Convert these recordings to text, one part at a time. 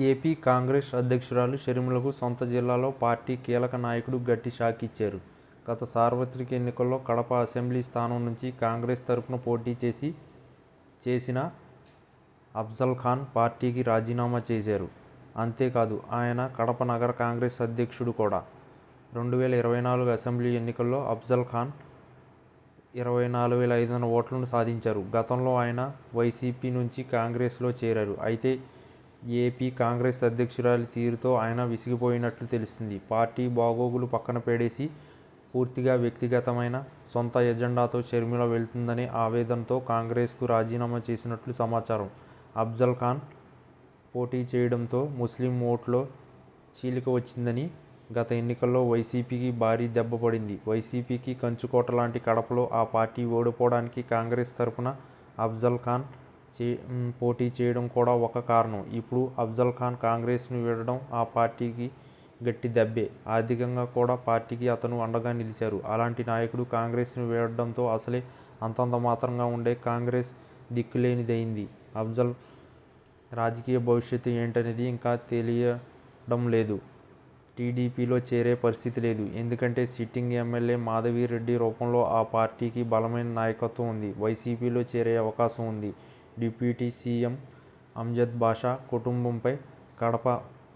AP Congress అధ్యక్షురాలు షర్మిలకు సొంత జిల్లాలో పార్టీ కీలక నాయకుడు గట్టి షాక్ ఇచ్చారు. గత సార్వత్రిక ఎన్నికల్లో కడప అసెంబ్లీ స్థానం నుంచి కాంగ్రెస్ తరఫున పోటీ చేసిన అఫ్జల్ ఖాన్ పార్టీకి రాజీనామా చేశారు. అంతేకాదు ఆయన కడప నగర కాంగ్రెస్ అధ్యక్షుడు కూడా. 2024 అసెంబ్లీ ఎన్నికల్లో అఫ్జల్ ఖాన్ 24,500 ఓట్లను సాధించారు. గతంలో ఆయన వైసీపీ నుంచి కాంగ్రెస్లో చేరారు. అయితే ఏపీ కాంగ్రెస్ అధ్యక్షురాలి తీరుతో ఆయన విసిగిపోయినట్లు తెలుస్తుంది. పార్టీ బాగోగులు పక్కన పెడేసి పూర్తిగా వ్యక్తిగతమైన సొంత ఎజెండాతో షర్మిల వెళ్తుందనే ఆవేదనతో కాంగ్రెస్కు రాజీనామా చేసినట్లు సమాచారం. అఫ్జల్ ఖాన్ పోటీ చేయడంతో ముస్లిం ఓట్లో చీలిక వచ్చిందని, గత ఎన్నికల్లో వైసీపీకి భారీ దెబ్బ పడింది. వైసీపీకి కంచుకోట లాంటి కడపలో ఆ పార్టీ ఓడిపోవడానికి కాంగ్రెస్ తరఫున అఫ్జల్ ఖాన్ పోటీ చేయడం కూడా ఒక కారణం. ఇప్పుడు అఫ్జల్ ఖాన్ కాంగ్రెస్ను వీడడం ఆ పార్టీకి గట్టి దెబ్బే. ఆర్థికంగా కూడా పార్టీకి అతను అండగా నిలిచారు. అలాంటి నాయకుడు కాంగ్రెస్ను వీడడంతో అసలే అంతంత మాత్రంగా ఉండే కాంగ్రెస్ దిక్కులేనిదైంది. అఫ్జల్ రాజకీయ భవిష్యత్తు ఏంటనేది ఇంకా తెలియడం లేదు. టీడీపీలో చేరే పరిస్థితి లేదు. ఎందుకంటే సిట్టింగ్ ఎమ్మెల్యే మాధవిరెడ్డి రూపంలో ఆ పార్టీకి బలమైన నాయకత్వం ఉంది. వైసీపీలో చేరే అవకాశం ఉంది. డిప్యూటీ సీఎం అమ్జద్ బాషా కుటుంబంపై కడప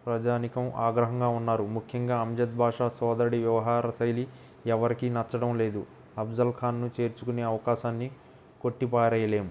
ప్రజానీకం ఆగ్రహంగా ఉన్నారు. ముఖ్యంగా అమ్జద్ బాషా సోదరుడి వ్యవహార శైలి ఎవరికీ నచ్చడం లేదు. అఫ్జల్ ఖాన్ను చేర్చుకునే అవకాశాన్ని కొట్టిపారేయలేం.